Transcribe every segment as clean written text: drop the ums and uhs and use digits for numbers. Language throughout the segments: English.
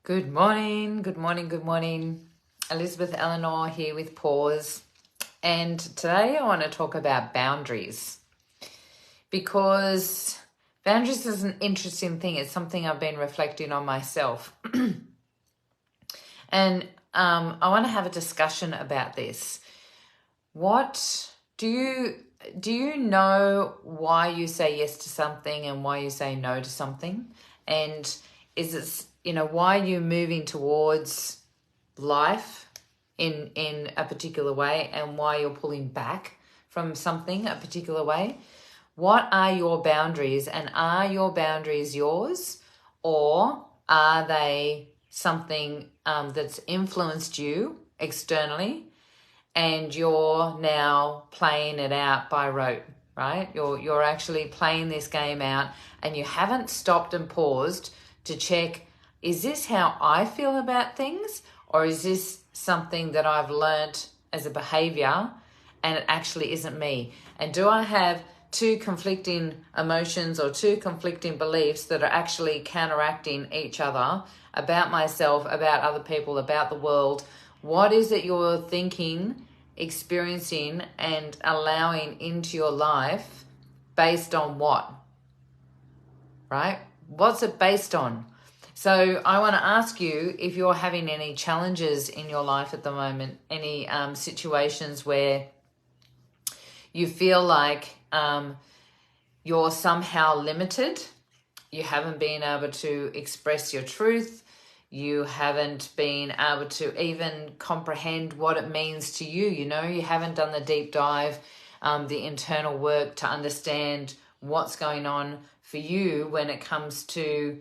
Good morning, good morning, good morning. Elizabeth Elenor here with Pause. And today I want to talk about boundaries because boundaries is an interesting thing. It's something I've been reflecting on myself. And I want to have a discussion about this. What do you know why you say yes to something and why you say no to something? And is it, why you're moving towards life in a particular way and why you're pulling back from something a particular way? What are your boundaries, and are your boundaries yours, or are they something that's influenced you externally and you're now playing it out by rote, right? You're actually playing this game out and you haven't stopped and paused to check, is this how I feel about things, or is this something that I've learnt as a behavior and it actually isn't me? And do I have two conflicting emotions or two conflicting beliefs that are actually counteracting each other about myself, about other people, about the world? What is it you're thinking, experiencing, and allowing into your life based on what? Right? What's it based on? So I want to ask you if you're having any challenges in your life at the moment, any situations where you feel like you're somehow limited, you haven't been able to express your truth, you haven't been able to even comprehend what it means to you, you haven't done the deep dive, the internal work to understand what's going on for you when it comes to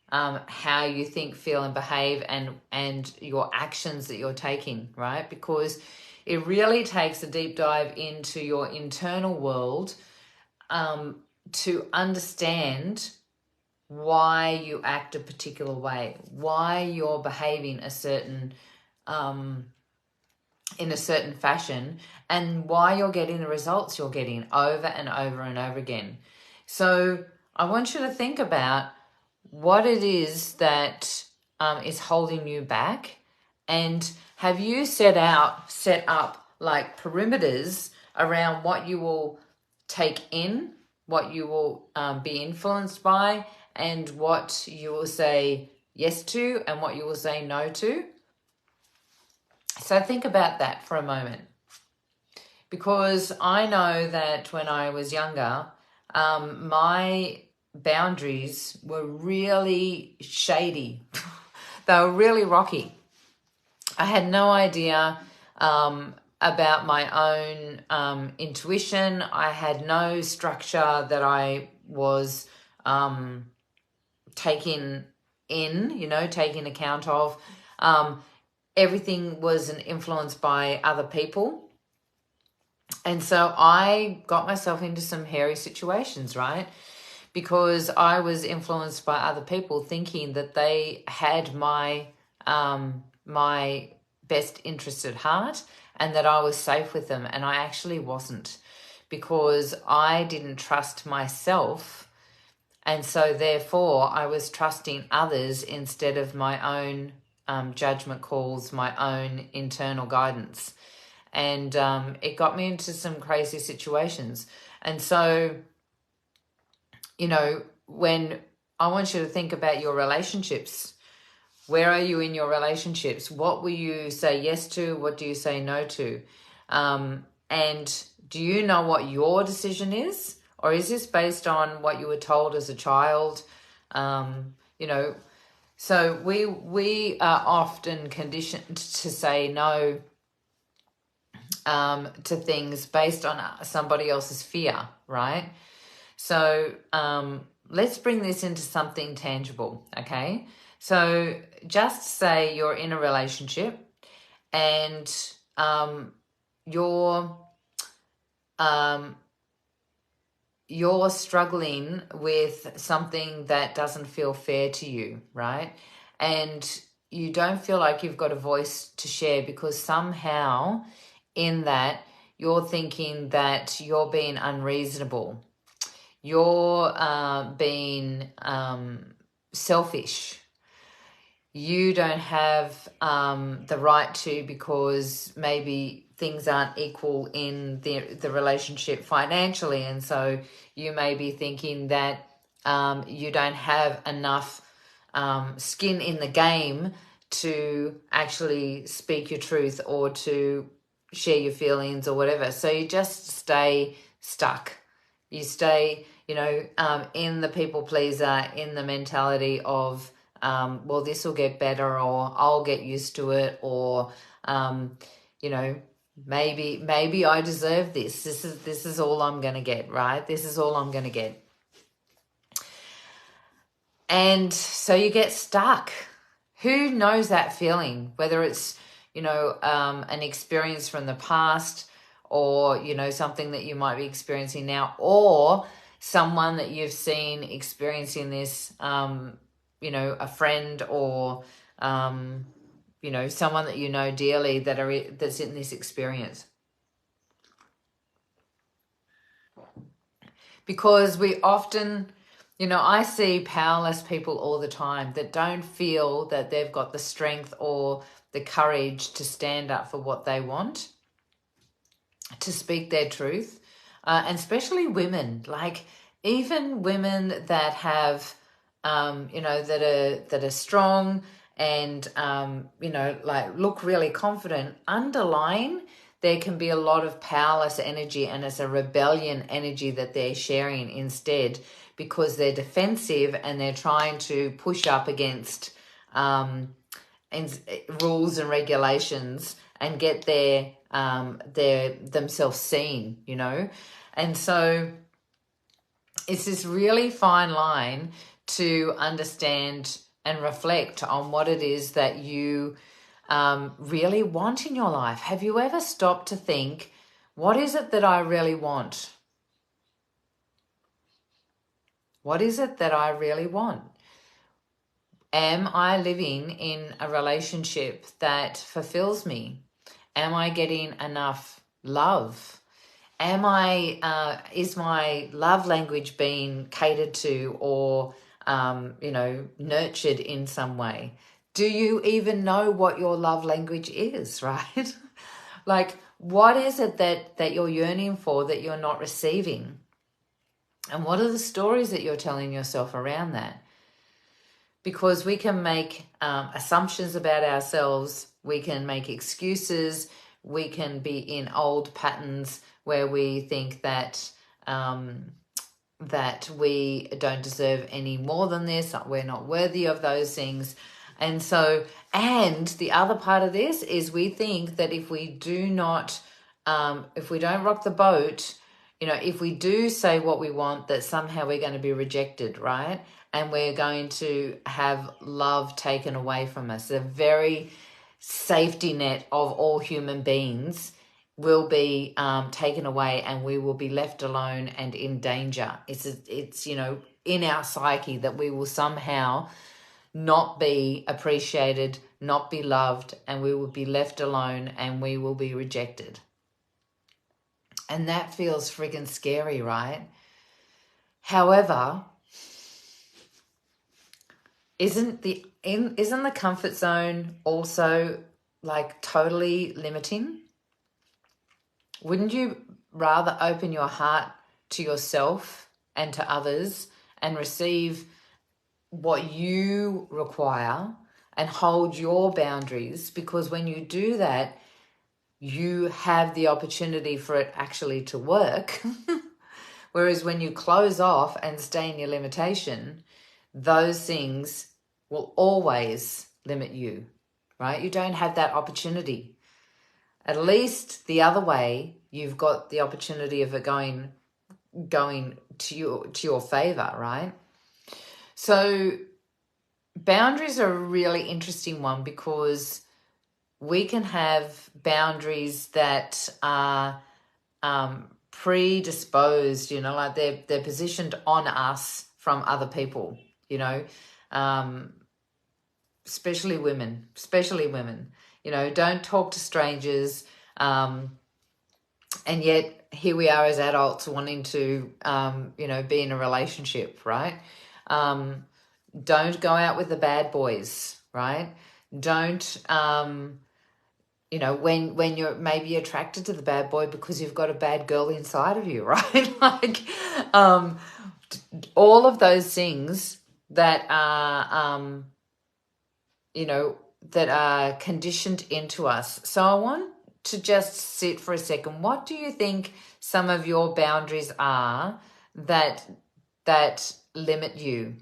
how you think, feel, and behave, and your actions that you're taking, right? Because it really takes a deep dive into your internal world to understand why you act a particular way, why you're behaving a certain in a certain fashion, and why you're getting the results you're getting over and over and over again. So I want you to think about what it is that is holding you back, and have you set up like perimeters around what you will take in, what you will be influenced by, and what you will say yes to and what you will say no to? So think about that for a moment, because I know that when I was younger, my boundaries were really shady. They were really rocky. I had no idea about my own intuition. I had no structure that I was taking taking account of. Everything was an influence by other people. And so I got myself into some hairy situations, right? Because I was influenced by other people thinking that they had my my best interest at heart and that I was safe with them. And I actually wasn't, because I didn't trust myself. And so therefore I was trusting others instead of my own judgment calls, my own internal guidance. And it got me into some crazy situations. And so, when I want you to think about your relationships, where are you in your relationships? What will you say yes to? What do you say no to? And do you know what your decision is? Or is this based on what you were told as a child? So we are often conditioned to say no to things based on somebody else's fear, right? So let's bring this into something tangible, okay? So just say you're in a relationship and you're struggling with something that doesn't feel fair to you, right? And you don't feel like you've got a voice to share because somehow in that you're thinking that you're being unreasonable. You're being selfish. you don't have the right to, because maybe things aren't equal in the relationship financially, and so you may be thinking that you don't have enough skin in the game to actually speak your truth or to share your feelings or whatever. So you just stay stuck. You stay, in the people pleaser, in the mentality of, well, this will get better, or I'll get used to it, or, maybe I deserve this. This is all I'm going to get, right? This is all I'm going to get. And so you get stuck. Who knows that feeling? Whether it's, an experience from the past, or, something that you might be experiencing now, or someone that you've seen experiencing this, a friend, or, someone that you know dearly that's in this experience. Because we often, I see powerless people all the time that don't feel that they've got the strength or the courage to stand up for what they want, to speak their truth, and especially women. Like, even women that have, that are strong and, look really confident, underlying there can be a lot of powerless energy, and it's a rebellion energy that they're sharing instead, because they're defensive and they're trying to push up against rules and regulations and get their themselves seen, And so it's this really fine line to understand and reflect on what it is that you really want in your life. Have you ever stopped to think, what is it that I really want? What is it that I really want? Am I living in a relationship that fulfills me? Am I getting enough love? Is my love language being catered to, or, nurtured in some way? Do you even know what your love language is, right? Like, what is it that you're yearning for that you're not receiving? And what are the stories that you're telling yourself around that? Because we can make assumptions about ourselves, we can make excuses, we can be in old patterns where we think that that we don't deserve any more than this, we're not worthy of those things. And so, and the other part of this is we think that if we do not, if we don't rock the boat, if we do say what we want, that somehow we're going to be rejected, right? And we're going to have love taken away from us. The very safety net of all human beings will be taken away, and we will be left alone and in danger. It's in our psyche that we will somehow not be appreciated, not be loved, and we will be left alone and we will be rejected. And that feels friggin' scary, right? However, isn't the comfort zone also like totally limiting? Wouldn't you rather open your heart to yourself and to others and receive what you require and hold your boundaries? Because when you do that, you have the opportunity for it actually to work. Whereas when you close off and stay in your limitation, those things will always limit you, right? You don't have that opportunity. At least the other way, you've got the opportunity of it going to your favor, right? So boundaries are a really interesting one, because we can have boundaries that are predisposed, like they're positioned on us from other people, especially women, don't talk to strangers. And yet here we are as adults wanting to, be in a relationship, right? Don't go out with the bad boys, right? Don't, you know, when you're maybe attracted to the bad boy because you've got a bad girl inside of you, right? Like, all of those things that are, you know, that are conditioned into us. So I want to just sit for a second. What do you think some of your boundaries are that limit you?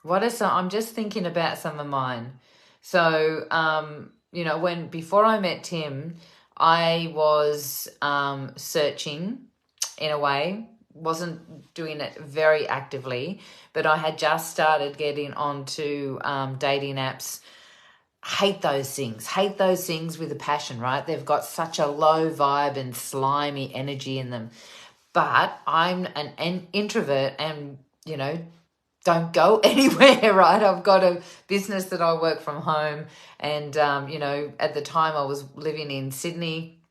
What are some? I'm just thinking about some of mine. So, you know, before I met Tim, I was searching in a way, wasn't doing it very actively, but I had just started getting onto dating apps. Hate those things with a passion, right? They've got such a low vibe and slimy energy in them. But I'm an introvert and, you know, don't go anywhere, right? I've got a business that I work from home, and you know, at the time I was living in Sydney,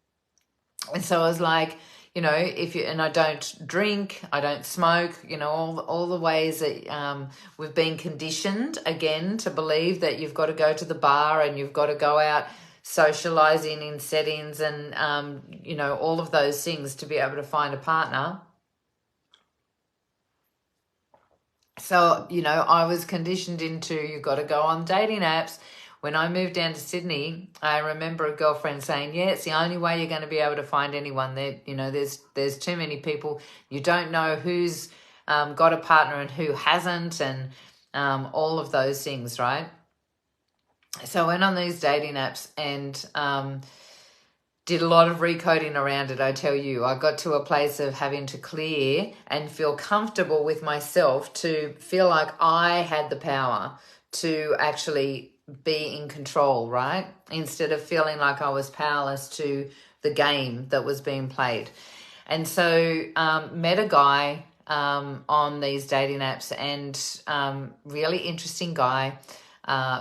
and so I was like, you know, and I don't drink, I don't smoke, you know, all the ways that we've been conditioned again to believe that you've got to go to the bar and you've got to go out socializing in settings and you know, all of those things to be able to find a partner. So, you know, I was conditioned into, you've got to go on dating apps. When I moved down to Sydney, I remember a girlfriend saying, yeah, it's the only way you're going to be able to find anyone there. You know, there's too many people. You don't know who's got a partner and who hasn't, and all of those things, right? So I went on these dating apps and did a lot of recoding around it, I tell you. I got to a place of having to clear and feel comfortable with myself to feel like I had the power to actually be in control, right? Instead of feeling like I was powerless to the game that was being played. And so met a guy on these dating apps, and really interesting guy,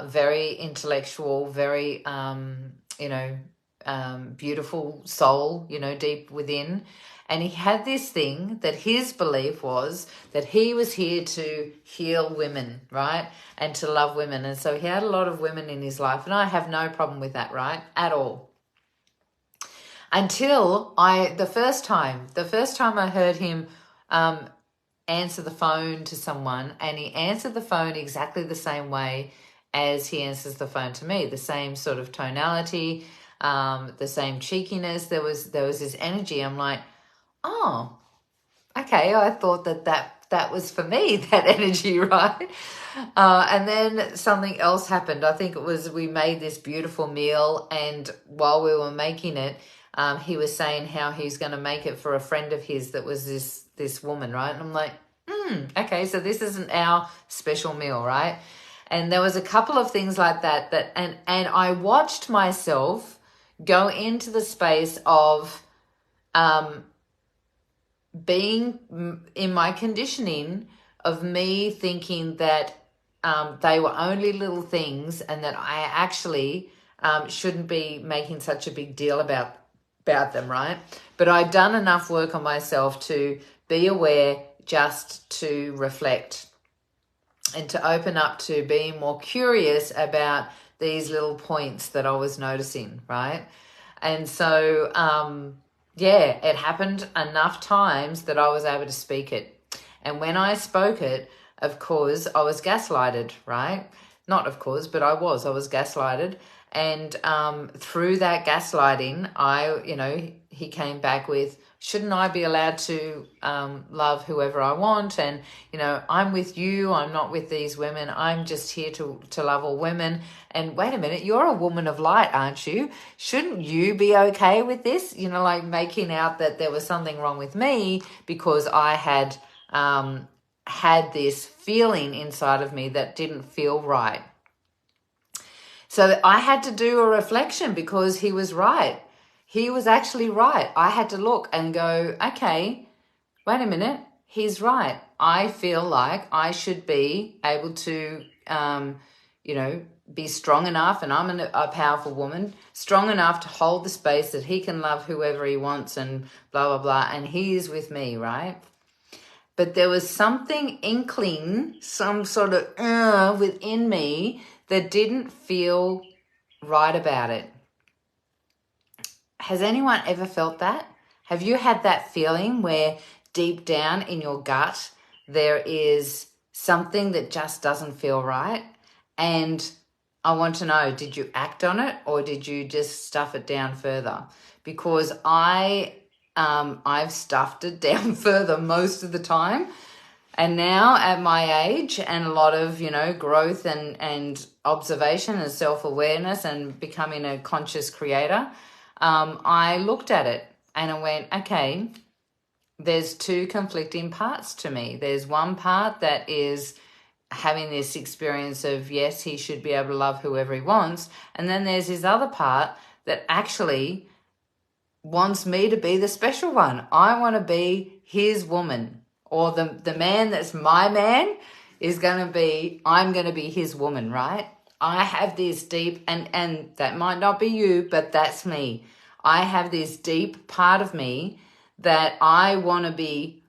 very intellectual, very, you know, beautiful soul, you know, deep within. And he had this thing that his belief was that he was here to heal women, right? And to love women. And so he had a lot of women in his life. And I have no problem with that, right? At all. Until the first time I heard him answer the phone to someone, and he answered the phone exactly the same way as he answers the phone to me, the same sort of tonality, the same cheekiness. There was this energy. I'm like, oh, okay. I thought that was for me, that energy, right? And then something else happened. I think it was, we made this beautiful meal, and while we were making it, he was saying how he's going to make it for a friend of his that was this woman, right? And I'm like, okay, so this isn't our special meal, right? And there was a couple of things like that and I watched myself go into the space of being in my conditioning of me thinking that they were only little things, and that I actually shouldn't be making such a big deal about them, right? But I'd done enough work on myself to be aware, just to reflect and to open up to being more curious about these little points that I was noticing, right? And so, yeah, it happened enough times that I was able to speak it. And when I spoke it, of course, I was gaslighted, right? Not of course, but I was gaslighted. And through that gaslighting, he came back with, shouldn't I be allowed to love whoever I want? And, I'm with you. I'm not with these women. I'm just here to love all women. And wait a minute, you're a woman of light, aren't you? Shouldn't you be okay with this? Like making out that there was something wrong with me because I had had this feeling inside of me that didn't feel right. So I had to do a reflection because he was right. He was actually right. I had to look and go, okay, wait a minute. He's right. I feel like I should be able to, be strong enough, and I'm a powerful woman, strong enough to hold the space that he can love whoever he wants and blah, blah, blah. And he is with me, right? But there was something inkling, some sort of within me that didn't feel right about it. Has anyone ever felt that? Have you had that feeling where deep down in your gut there is something that just doesn't feel right? And I want to know, did you act on it or did you just stuff it down further? Because I've stuffed it down further most of the time. And now at my age and a lot of, growth and observation and self-awareness and becoming a conscious creator, I looked at it and I went, okay, there's two conflicting parts to me. There's one part that is having this experience of, yes, he should be able to love whoever he wants. And then there's this other part that actually wants me to be the special one. I want to be his woman, or the man that's my man is going to be, I'm going to be his woman, right? I have this deep, and that might not be you, but that's me. I have this deep part of me that I want to be,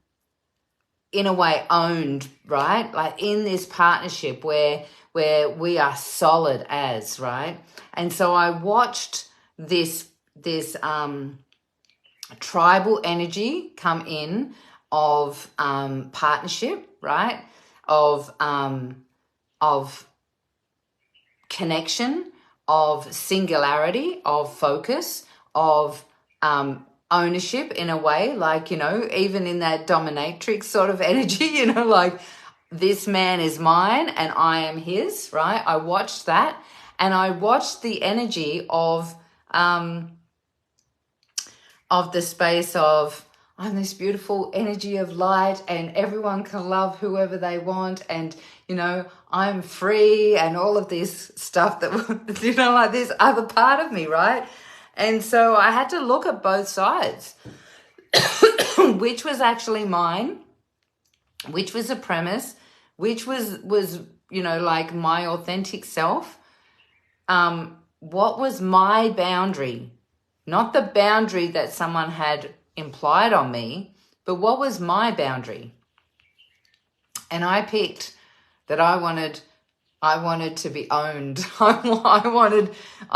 in a way, owned, right? Like in this partnership where we are solid as, right? And so I watched this tribal energy come in of partnership, right? Of connection, of singularity, of focus, of ownership in a way, like, even in that dominatrix sort of energy, like this man is mine and I am his, right? I watched that, and I watched the energy of the space of, I'm this beautiful energy of light and everyone can love whoever they want, and I'm free, and all of this stuff that like this other part of me, right? And so I had to look at both sides, which was actually mine, which was a premise, which was like my authentic self. What was my boundary? Not the boundary that someone had implied on me, but what was my boundary? And I picked that I wanted to be owned. I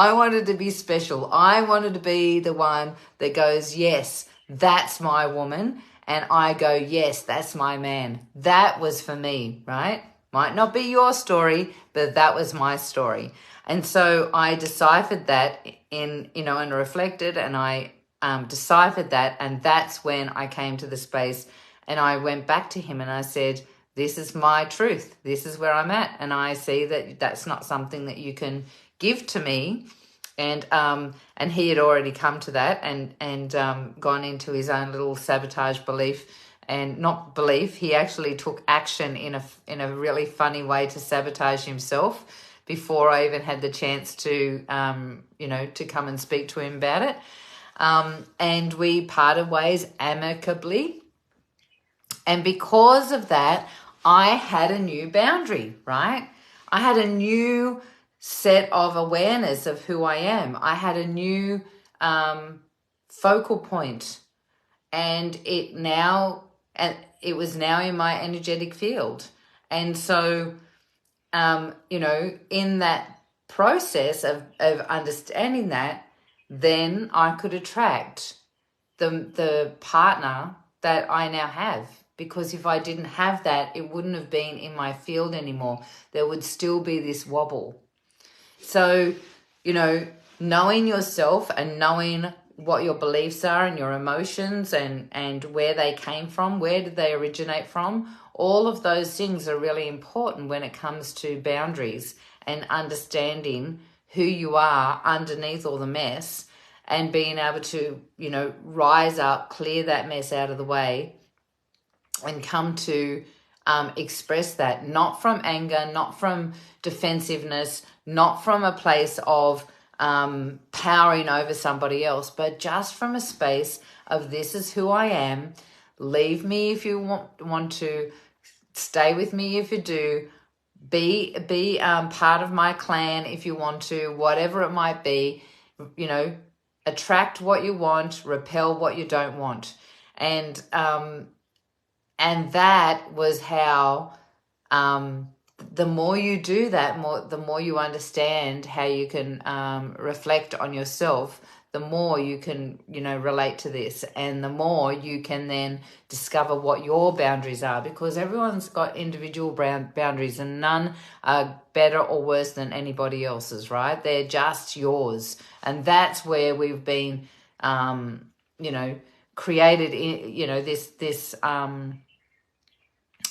wanted to be special. I wanted to be the one that goes, yes, that's my woman. And I go, yes, that's my man. That was for me, right? Might not be your story, but that was my story. And so I deciphered that and reflected, and I deciphered that. And that's when I came to the space and I went back to him and I said, this is my truth. This is where I'm at. And I see that that's not something that you can give to me. And he had already come to that and gone into his own little sabotage belief, and not belief. He actually took action in a really funny way to sabotage himself before I even had the chance to to come and speak to him about it. And we parted ways amicably. And because of that, I had a new boundary, right? I had a new set of awareness of who I am. I had a new focal point, and it was now in my energetic field. And so, in that process of understanding that, then I could attract the partner that I now have. Because if I didn't have that, it wouldn't have been in my field anymore. There would still be this wobble. So, knowing yourself and knowing what your beliefs are and your emotions and where they came from, where did they originate from, all of those things are really important when it comes to boundaries and understanding who you are underneath all the mess, and being able to, rise up, clear that mess out of the way, and come to express that, not from anger, not from defensiveness, not from a place of powering over somebody else, but just from a space of, this is who I am. Leave me if you want to, stay with me if you do, be part of my clan if you want to, whatever it might be, attract what you want, repel what you don't want. And that was how the more you do that, the more you understand how you can reflect on yourself, the more you can, relate to this, and the more you can then discover what your boundaries are, because everyone's got individual boundaries, and none are better or worse than anybody else's, right? They're just yours. And that's where we've been, created, this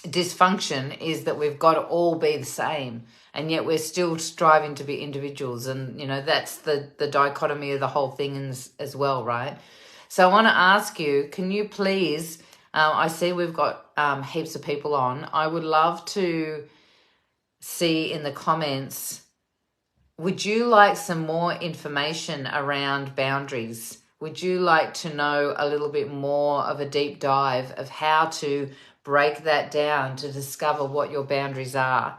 dysfunction, is that we've got to all be the same, and yet we're still striving to be individuals. And that's the dichotomy of the whole thing as well, right? So I want to ask you, can you please, I see we've got heaps of people on. I would love to see in the comments, would you like some more information around boundaries? Would you like to know a little bit more of a deep dive of how to break that down to discover what your boundaries are,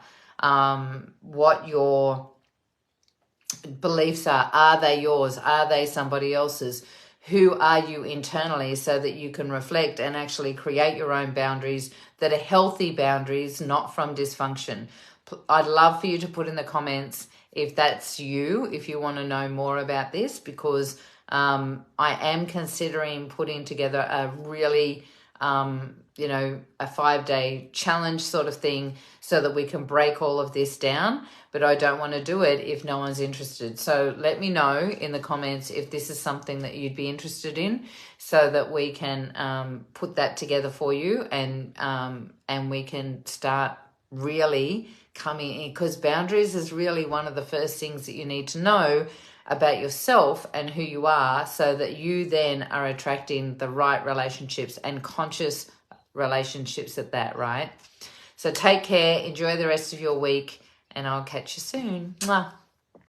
what your beliefs are? Are they yours? Are they somebody else's? Who are you internally, so that you can reflect and actually create your own boundaries that are healthy boundaries, not from dysfunction? I'd love for you to put in the comments if that's you, if you want to know more about this, because I am considering putting together a really, a 5-day challenge sort of thing, so that we can break all of this down. But I don't want to do it if no one's interested. So let me know in the comments if this is something that you'd be interested in, so that we can put that together for you, and we can start really coming in, because boundaries is really one of the first things that you need to know about yourself and who you are, so that you then are attracting the right relationships, and conscious relationships at that, right? So take care, enjoy the rest of your week, and I'll catch you soon. Mwah.